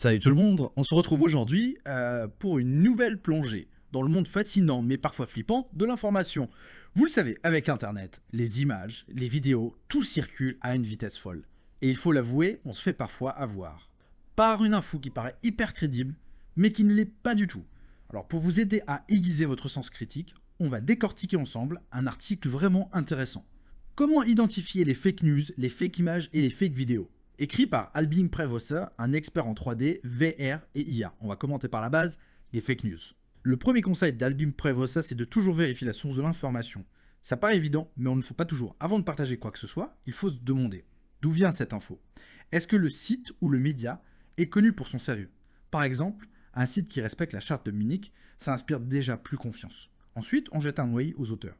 Salut tout le monde, on se retrouve aujourd'hui pour une nouvelle plongée dans le monde fascinant mais parfois flippant de l'information. Vous le savez, avec Internet, les images, les vidéos, tout circule à une vitesse folle. Et il faut l'avouer, on se fait parfois avoir. Par une info qui paraît hyper crédible, mais qui ne l'est pas du tout. Alors pour vous aider à aiguiser votre sens critique, on va décortiquer ensemble un article vraiment intéressant. Comment identifier les fake news, les fake images et les fake vidéos? Écrit par Albin Prevosa, un expert en 3D, VR et IA. On va commenter par la base les fake news. Le premier conseil d'Albin Prevosa, c'est de toujours vérifier la source de l'information. Ça paraît évident, mais on ne le fait pas toujours. Avant de partager quoi que ce soit, il faut se demander d'où vient cette info. Est-ce que le site ou le média est connu pour son sérieux? Par exemple, un site qui respecte la charte de Munich, ça inspire déjà plus confiance. Ensuite, on jette un œil aux auteurs.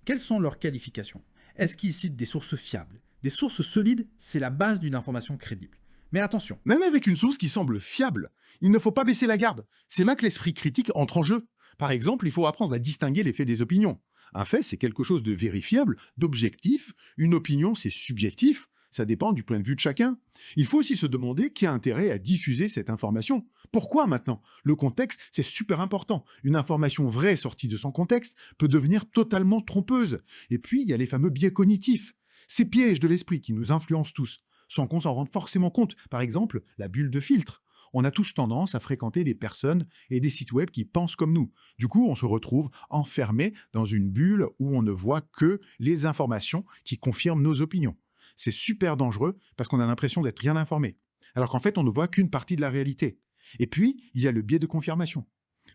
Quelles sont leurs qualifications? Est-ce qu'ils citent des sources fiables? Des sources solides, c'est la base d'une information crédible. Mais attention. Même avec une source qui semble fiable, il ne faut pas baisser la garde. C'est là que l'esprit critique entre en jeu. Par exemple, il faut apprendre à distinguer les faits des opinions. Un fait, c'est quelque chose de vérifiable, d'objectif. Une opinion, c'est subjectif. Ça dépend du point de vue de chacun. Il faut aussi se demander qui a intérêt à diffuser cette information. Pourquoi maintenant? Le contexte, c'est super important. Une information vraie sortie de son contexte peut devenir totalement trompeuse. Et puis, il y a les fameux biais cognitifs. Ces pièges de l'esprit qui nous influencent tous, sans qu'on s'en rende forcément compte. Par exemple, la bulle de filtre. On a tous tendance à fréquenter des personnes et des sites web qui pensent comme nous. Du coup, on se retrouve enfermé dans une bulle où on ne voit que les informations qui confirment nos opinions. C'est super dangereux parce qu'on a l'impression d'être bien informé, alors qu'en fait, on ne voit qu'une partie de la réalité. Et puis, il y a le biais de confirmation.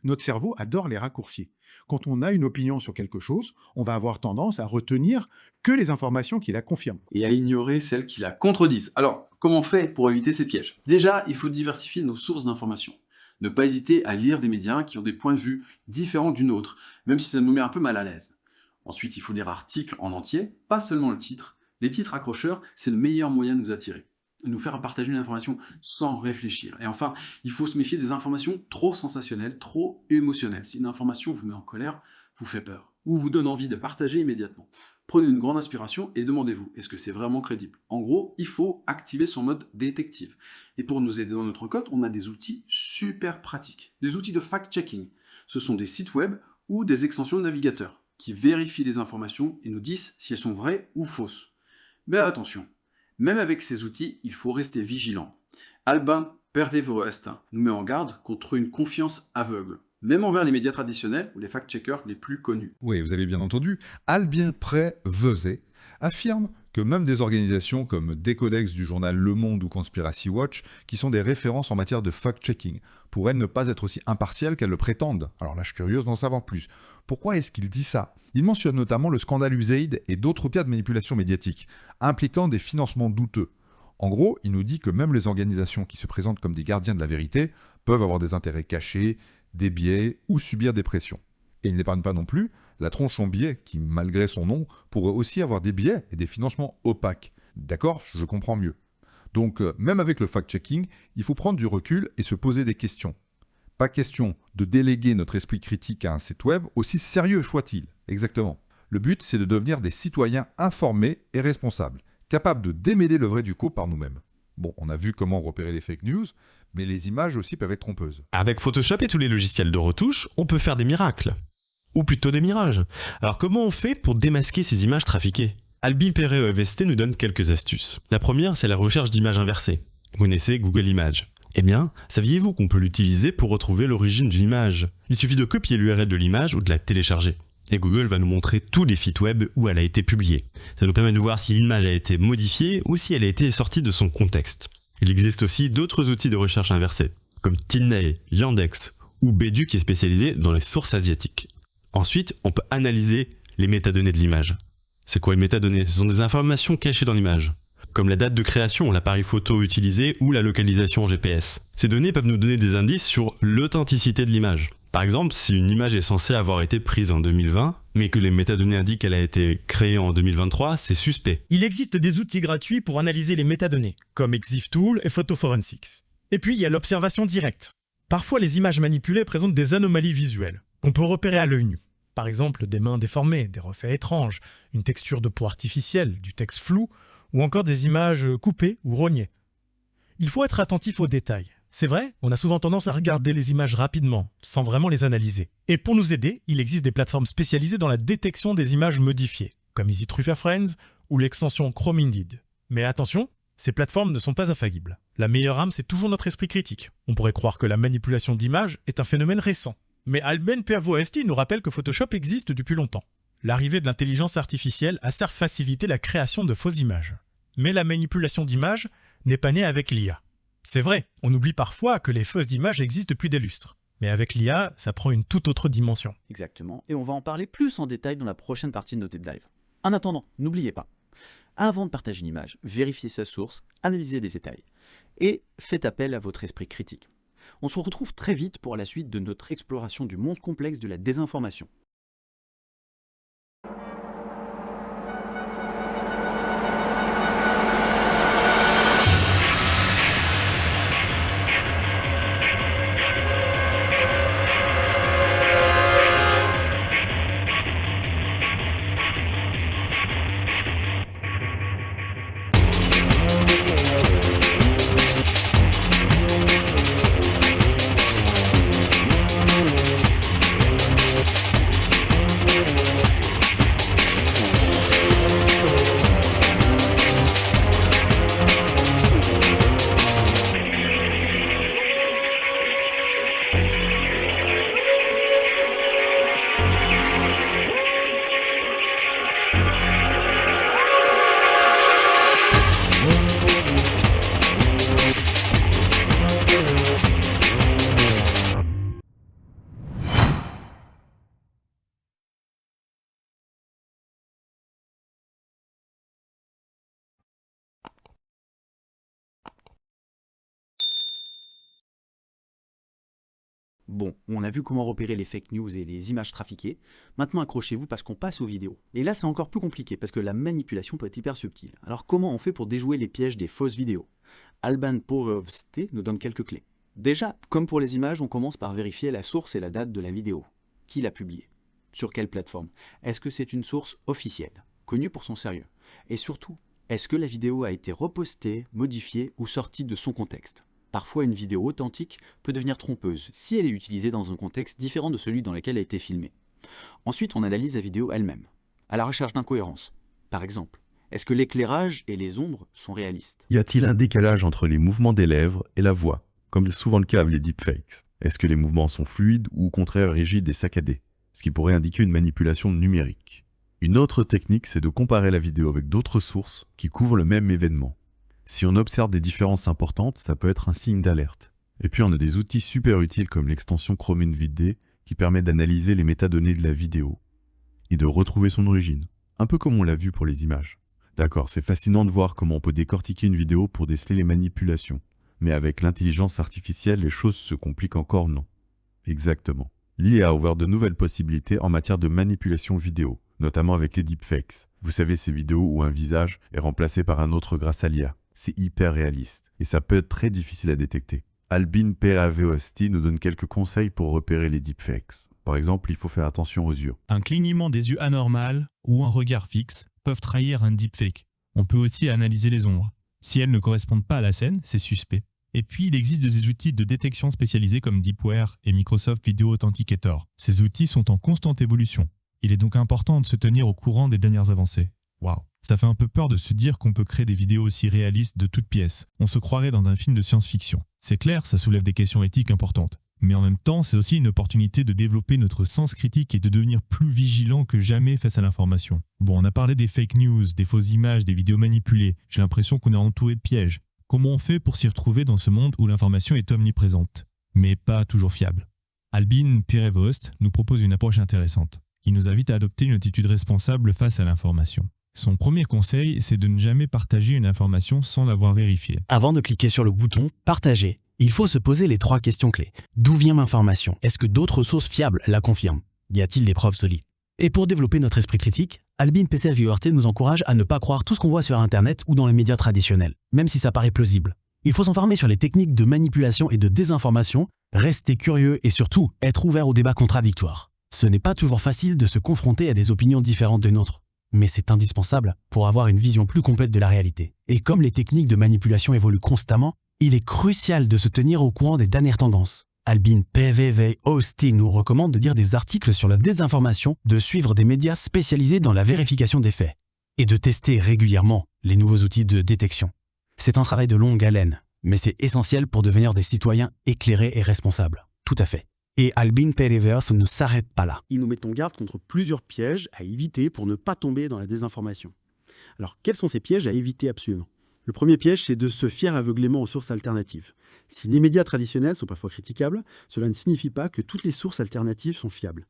Notre cerveau adore les raccourcis. Quand on a une opinion sur quelque chose, on va avoir tendance à retenir que les informations qui la confirment. Et à ignorer celles qui la contredisent. Alors, comment on fait pour éviter ces pièges? Déjà, il faut diversifier nos sources d'informations. Ne pas hésiter à lire des médias qui ont des points de vue différents d'une autre, même si ça nous met un peu mal à l'aise. Ensuite, il faut lire l'article en entier, pas seulement le titre. Les titres accrocheurs, c'est le meilleur moyen de nous attirer. Nous faire partager une information sans réfléchir. Et enfin, il faut se méfier des informations trop sensationnelles, trop émotionnelles. Si une information vous met en colère, vous fait peur, ou vous donne envie de partager immédiatement. Prenez une grande inspiration et demandez-vous, est-ce que c'est vraiment crédible? En gros, il faut activer son mode détective. Et pour nous aider dans notre code, on a des outils super pratiques. Des outils de fact-checking. Ce sont des sites web ou des extensions de navigateur qui vérifient les informations et nous disent si elles sont vraies ou fausses. Mais attention, même avec ces outils, il faut rester vigilant. Albin Prevosa nous met en garde contre une confiance aveugle, même envers les médias traditionnels ou les fact-checkers les plus connus. Oui, vous avez bien entendu, Albin Prevosa affirme que même des organisations comme Decodex du journal Le Monde ou Conspiracy Watch, qui sont des références en matière de fact-checking, pourraient ne pas être aussi impartiales qu'elles le prétendent. Alors là, je suis curieuse d'en savoir plus. Pourquoi est-ce qu'il dit ça? Il mentionne notamment le scandale USAID et d'autres cas de manipulation médiatique, impliquant des financements douteux. En gros, il nous dit que même les organisations qui se présentent comme des gardiens de la vérité peuvent avoir des intérêts cachés, des biais ou subir des pressions. Et il n'épargne pas non plus la tronche en biais qui, malgré son nom, pourrait aussi avoir des biais et des financements opaques. D'accord, je comprends mieux. Donc, même avec le fact-checking, il faut prendre du recul et se poser des questions. Pas question de déléguer notre esprit critique à un site web, aussi sérieux soit-il. Exactement. Le but, c'est de devenir des citoyens informés et responsables, capables de démêler le vrai du faux par nous-mêmes. Bon, on a vu comment repérer les fake news, mais les images aussi peuvent être trompeuses. Avec Photoshop et tous les logiciels de retouche, on peut faire des miracles. Ou plutôt des mirages. Alors comment on fait pour démasquer ces images trafiquées? Albin Prevosa nous donne quelques astuces. La première, c'est la recherche d'images inversées. Vous connaissez Google Images. Eh bien, saviez-vous qu'on peut l'utiliser pour retrouver l'origine d'une image? Il suffit de copier l'URL de l'image ou de la télécharger. Et Google va nous montrer tous les sites web où elle a été publiée. Ça nous permet de voir si l'image a été modifiée ou si elle a été sortie de son contexte. Il existe aussi d'autres outils de recherche inversée, comme Tilney, Yandex ou Bedu qui est spécialisé dans les sources asiatiques. Ensuite, on peut analyser les métadonnées de l'image. C'est quoi une métadonnée? Ce sont des informations cachées dans l'image, comme la date de création, l'appareil photo utilisé ou la localisation GPS. Ces données peuvent nous donner des indices sur l'authenticité de l'image. Par exemple, si une image est censée avoir été prise en 2020, mais que les métadonnées indiquent qu'elle a été créée en 2023, c'est suspect. Il existe des outils gratuits pour analyser les métadonnées, comme ExifTool et PhotoForensics. Et puis, il y a l'observation directe. Parfois, les images manipulées présentent des anomalies visuelles, qu'on peut repérer à l'œil nu. Par exemple, des mains déformées, des reflets étranges, une texture de peau artificielle, du texte flou, ou encore des images coupées ou rognées. Il faut être attentif aux détails. C'est vrai, on a souvent tendance à regarder les images rapidement, sans vraiment les analyser. Et pour nous aider, il existe des plateformes spécialisées dans la détection des images modifiées, comme EasyTruth Friends ou l'extension Chrome Indeed. Mais attention, ces plateformes ne sont pas infaillibles. La meilleure arme, c'est toujours notre esprit critique. On pourrait croire que la manipulation d'images est un phénomène récent. Mais Alben Pervoesti nous rappelle que Photoshop existe depuis longtemps. L'arrivée de l'intelligence artificielle a certes facilité la création de fausses images. Mais la manipulation d'images n'est pas née avec l'IA. C'est vrai, on oublie parfois que les fausses images existent depuis des lustres. Mais avec l'IA, ça prend une toute autre dimension. Exactement, et on va en parler plus en détail dans la prochaine partie de nos deep dive. En attendant, n'oubliez pas, avant de partager une image, vérifiez sa source, analysez les détails, et faites appel à votre esprit critique. On se retrouve très vite pour la suite de notre exploration du monde complexe de la désinformation. Bon, on a vu comment repérer les fake news et les images trafiquées. Maintenant, accrochez-vous parce qu'on passe aux vidéos. Et là, c'est encore plus compliqué parce que la manipulation peut être hyper subtile. Alors, comment on fait pour déjouer les pièges des fausses vidéos? Alban Pervoesti nous donne quelques clés. Déjà, comme pour les images, on commence par vérifier la source et la date de la vidéo. Qui l'a publiée? Sur quelle plateforme? Est-ce que c'est une source officielle, connue pour son sérieux? Et surtout, est-ce que la vidéo a été repostée, modifiée ou sortie de son contexte? Parfois, une vidéo authentique peut devenir trompeuse si elle est utilisée dans un contexte différent de celui dans lequel elle a été filmée. Ensuite, on analyse la vidéo elle-même, à la recherche d'incohérences. Par exemple, est-ce que l'éclairage et les ombres sont réalistes? Y a-t-il un décalage entre les mouvements des lèvres et la voix, comme c'est souvent le cas avec les deepfakes? Est-ce que les mouvements sont fluides ou au contraire rigides et saccadés, ce qui pourrait indiquer une manipulation numérique? Une autre technique, c'est de comparer la vidéo avec d'autres sources qui couvrent le même événement. Si on observe des différences importantes, ça peut être un signe d'alerte. Et puis on a des outils super utiles comme l'extension Chrome Indeed qui permet d'analyser les métadonnées de la vidéo et de retrouver son origine, un peu comme on l'a vu pour les images. D'accord, c'est fascinant de voir comment on peut décortiquer une vidéo pour déceler les manipulations. Mais avec l'intelligence artificielle, les choses se compliquent encore, non? Exactement. L'IA a ouvert de nouvelles possibilités en matière de manipulation vidéo, notamment avec les deepfakes. Vous savez, ces vidéos où un visage est remplacé par un autre grâce à l'IA. C'est hyper réaliste, et ça peut être très difficile à détecter. Albin Pervoesti nous donne quelques conseils pour repérer les deepfakes. Par exemple, il faut faire attention aux yeux. Un clignement des yeux anormal ou un regard fixe peuvent trahir un deepfake. On peut aussi analyser les ombres. Si elles ne correspondent pas à la scène, c'est suspect. Et puis, il existe des outils de détection spécialisés comme Deepware et Microsoft Video Authenticator. Ces outils sont en constante évolution. Il est donc important de se tenir au courant des dernières avancées. Waouh, ça fait un peu peur de se dire qu'on peut créer des vidéos aussi réalistes de toutes pièces. On se croirait dans un film de science-fiction. C'est clair, ça soulève des questions éthiques importantes. Mais en même temps, c'est aussi une opportunité de développer notre sens critique et de devenir plus vigilant que jamais face à l'information. Bon, on a parlé des fake news, des fausses images, des vidéos manipulées. J'ai l'impression qu'on est entouré de pièges. Comment on fait pour s'y retrouver dans ce monde où l'information est omniprésente, mais pas toujours fiable? Albin Pervoesti nous propose une approche intéressante. Il nous invite à adopter une attitude responsable face à l'information. Son premier conseil, c'est de ne jamais partager une information sans l'avoir vérifiée. Avant de cliquer sur le bouton « Partager », il faut se poser les 3 questions clés. D'où vient l'information? Est-ce que d'autres sources fiables la confirment? Y a-t-il des preuves solides? Et pour développer notre esprit critique, Albin Pervoesti nous encourage à ne pas croire tout ce qu'on voit sur Internet ou dans les médias traditionnels, même si ça paraît plausible. Il faut s'informer sur les techniques de manipulation et de désinformation, rester curieux et surtout être ouvert aux débats contradictoires. Ce n'est pas toujours facile de se confronter à des opinions différentes des nôtres, mais c'est indispensable pour avoir une vision plus complète de la réalité. Et comme les techniques de manipulation évoluent constamment, il est crucial de se tenir au courant des dernières tendances. Albin PVV-Hosté nous recommande de lire des articles sur la désinformation, de suivre des médias spécialisés dans la vérification des faits et de tester régulièrement les nouveaux outils de détection. C'est un travail de longue haleine, mais c'est essentiel pour devenir des citoyens éclairés et responsables. Tout à fait. Et Albin PVV ne s'arrête pas là. Il nous met en garde contre plusieurs pièges à éviter pour ne pas tomber dans la désinformation. Alors, quels sont ces pièges à éviter absolument? Le premier piège, c'est de se fier aveuglément aux sources alternatives. Si les médias traditionnels sont parfois critiquables, cela ne signifie pas que toutes les sources alternatives sont fiables.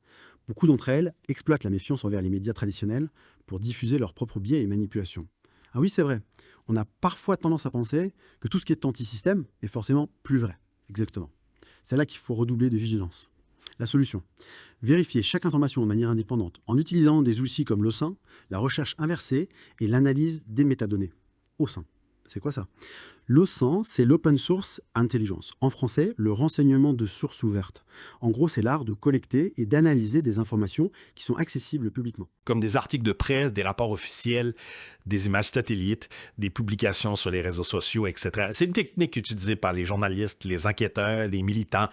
Beaucoup d'entre elles exploitent la méfiance envers les médias traditionnels pour diffuser leurs propres biais et manipulations. Ah oui, c'est vrai. On a parfois tendance à penser que tout ce qui est anti-système est forcément plus vrai. Exactement. C'est là qu'il faut redoubler de vigilance. La solution: vérifier chaque information de manière indépendante en utilisant des outils comme l'OSINT, la recherche inversée et l'analyse des métadonnées. OSINT. C'est quoi ça? L'OSINT, c'est l'Open Source Intelligence. En français, le renseignement de source ouverte. En gros, c'est l'art de collecter et d'analyser des informations qui sont accessibles publiquement. Comme des articles de presse, des rapports officiels, des images satellites, des publications sur les réseaux sociaux, etc. C'est une technique utilisée par les journalistes, les enquêteurs, les militants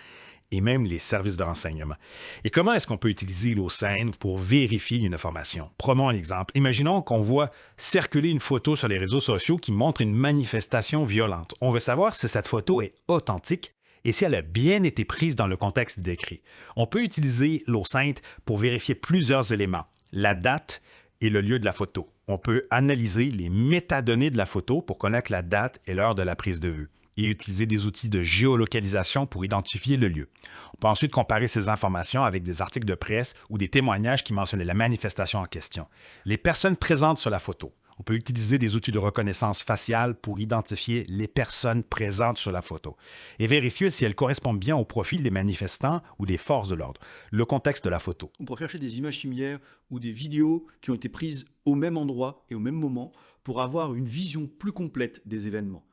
et même les services de renseignement. Et comment est-ce qu'on peut utiliser l'OSINT pour vérifier une information? Prenons un exemple. Imaginons qu'on voit circuler une photo sur les réseaux sociaux qui montre une manifestation violente. On veut savoir si cette photo est authentique et si elle a bien été prise dans le contexte décrit. On peut utiliser l'OSINT pour vérifier plusieurs éléments: la date et le lieu de la photo. On peut analyser les métadonnées de la photo pour connaître la date et l'heure de la prise de vue, et utiliser des outils de géolocalisation pour identifier le lieu. On peut ensuite comparer ces informations avec des articles de presse ou des témoignages qui mentionnaient la manifestation en question. Les personnes présentes sur la photo. On peut utiliser des outils de reconnaissance faciale pour identifier les personnes présentes sur la photo et vérifier si elles correspondent bien au profil des manifestants ou des forces de l'ordre. Le contexte de la photo. On pourrait chercher des images similaires ou des vidéos qui ont été prises au même endroit et au même moment pour avoir une vision plus complète des événements.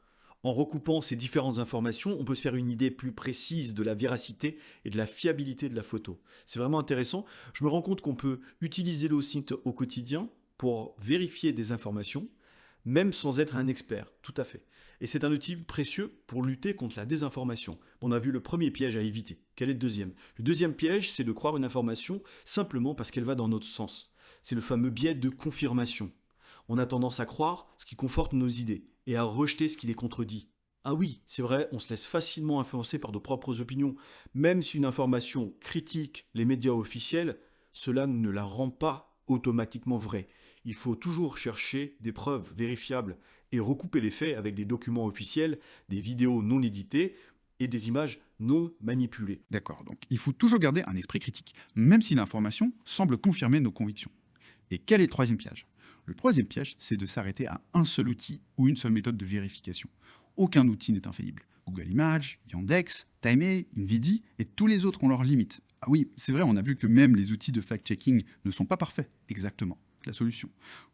En recoupant ces différentes informations, on peut se faire une idée plus précise de la véracité et de la fiabilité de la photo. C'est vraiment intéressant. Je me rends compte qu'on peut utiliser l'OSINT au quotidien pour vérifier des informations, même sans être un expert, tout à fait. Et c'est un outil précieux pour lutter contre la désinformation. On a vu le premier piège à éviter. Quel est le deuxième? Le deuxième piège, c'est de croire une information simplement parce qu'elle va dans notre sens. C'est le fameux biais de confirmation. On a tendance à croire ce qui conforte nos idées et à rejeter ce qui les contredit. Ah oui, c'est vrai, on se laisse facilement influencer par nos propres opinions. Même si une information critique les médias officiels, cela ne la rend pas automatiquement vraie. Il faut toujours chercher des preuves vérifiables et recouper les faits avec des documents officiels, des vidéos non éditées et des images non manipulées. D'accord, donc il faut toujours garder un esprit critique, même si l'information semble confirmer nos convictions. Et quel est le troisième piège? Le troisième piège, c'est de s'arrêter à un seul outil ou une seule méthode de vérification. Aucun outil n'est infaillible. Google Images, Yandex, Time, Nvidia et tous les autres ont leurs limites. Ah oui, c'est vrai, on a vu que même les outils de fact-checking ne sont pas parfaits. Exactement, la solution.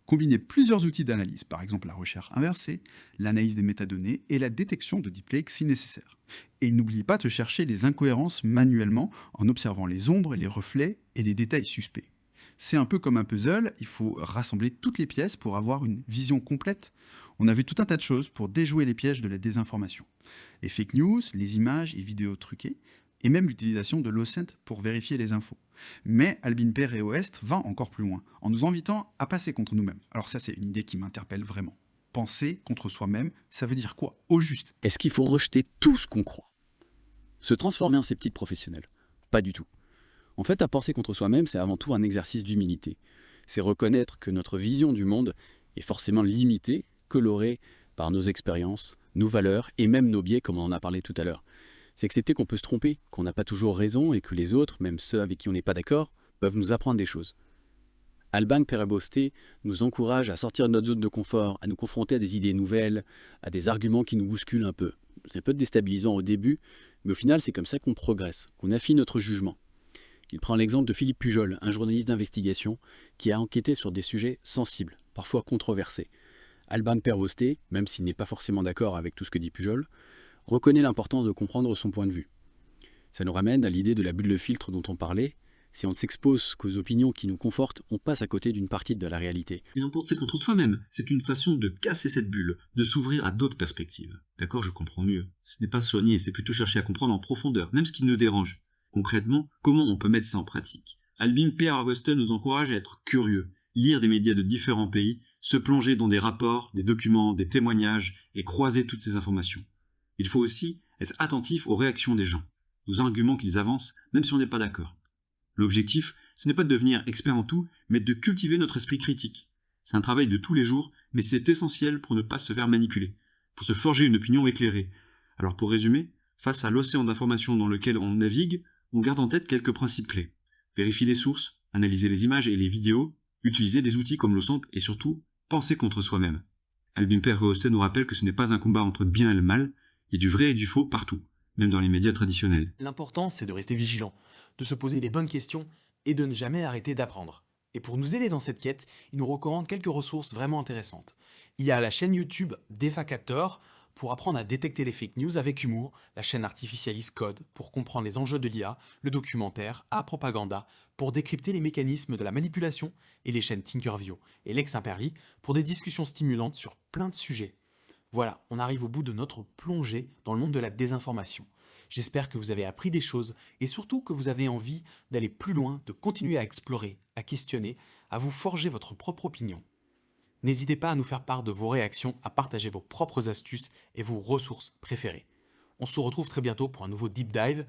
Combiner plusieurs outils d'analyse, par exemple la recherche inversée, l'analyse des métadonnées et la détection de deepfakes si nécessaire. Et n'oublie pas de chercher les incohérences manuellement en observant les ombres, les reflets et les détails suspects. C'est un peu comme un puzzle, il faut rassembler toutes les pièces pour avoir une vision complète. On a vu tout un tas de choses pour déjouer les pièges de la désinformation. Les fake news, les images et vidéos truquées, et même l'utilisation de l'OSINT pour vérifier les infos. Mais Albin PVV va encore plus loin, en nous invitant à passer contre nous-mêmes. Alors ça, c'est une idée qui m'interpelle vraiment. Penser contre soi-même, ça veut dire quoi, au juste? Est-ce qu'il faut rejeter tout ce qu'on croit? Se transformer en sceptique professionnel? Pas du tout. En fait, à penser contre soi-même, c'est avant tout un exercice d'humilité. C'est reconnaître que notre vision du monde est forcément limitée, colorée par nos expériences, nos valeurs et même nos biais, comme on en a parlé tout à l'heure. C'est accepter qu'on peut se tromper, qu'on n'a pas toujours raison et que les autres, même ceux avec qui on n'est pas d'accord, peuvent nous apprendre des choses. Albin PVV nous encourage à sortir de notre zone de confort, à nous confronter à des idées nouvelles, à des arguments qui nous bousculent un peu. C'est un peu déstabilisant au début, mais au final, c'est comme ça qu'on progresse, qu'on affine notre jugement. Il prend l'exemple de Philippe Pujol, un journaliste d'investigation qui a enquêté sur des sujets sensibles, parfois controversés. Albin PVV, même s'il n'est pas forcément d'accord avec tout ce que dit Pujol, reconnaît l'importance de comprendre son point de vue. Ça nous ramène à l'idée de la bulle de filtre dont on parlait. Si on s'expose qu'aux opinions qui nous confortent, on passe à côté d'une partie de la réalité. Et en penser contre soi-même, c'est une façon de casser cette bulle, de s'ouvrir à d'autres perspectives. D'accord, je comprends mieux. Ce n'est pas soigner, c'est plutôt chercher à comprendre en profondeur, même ce qui nous dérange. Concrètement, comment on peut mettre ça en pratique? Albin P.R. nous encourage à être curieux, lire des médias de différents pays, se plonger dans des rapports, des documents, des témoignages, et croiser toutes ces informations. Il faut aussi être attentif aux réactions des gens, aux arguments qu'ils avancent, même si on n'est pas d'accord. L'objectif, ce n'est pas de devenir expert en tout, mais de cultiver notre esprit critique. C'est un travail de tous les jours, mais c'est essentiel pour ne pas se faire manipuler, pour se forger une opinion éclairée. Alors pour résumer, face à l'océan d'informations dans lequel on navigue, on garde en tête quelques principes clés. Vérifier les sources, analyser les images et les vidéos, utiliser des outils comme l'OSAMP et surtout, penser contre soi-même. Albin P.R. nous rappelle que ce n'est pas un combat entre le bien et le mal, il y a du vrai et du faux partout, même dans les médias traditionnels. L'important, c'est de rester vigilant, de se poser les bonnes questions et de ne jamais arrêter d'apprendre. Et pour nous aider dans cette quête, il nous recommande quelques ressources vraiment intéressantes. Il y a la chaîne YouTube Defacator pour apprendre à détecter les fake news avec humour, la chaîne Artificialis Code pour comprendre les enjeux de l'IA, le documentaire A-Propaganda pour décrypter les mécanismes de la manipulation et les chaînes Tinkerview et Lex Imperli pour des discussions stimulantes sur plein de sujets. Voilà, on arrive au bout de notre plongée dans le monde de la désinformation. J'espère que vous avez appris des choses et surtout que vous avez envie d'aller plus loin, de continuer à explorer, à questionner, à vous forger votre propre opinion. N'hésitez pas à nous faire part de vos réactions, à partager vos propres astuces et vos ressources préférées. On se retrouve très bientôt pour un nouveau Deep Dive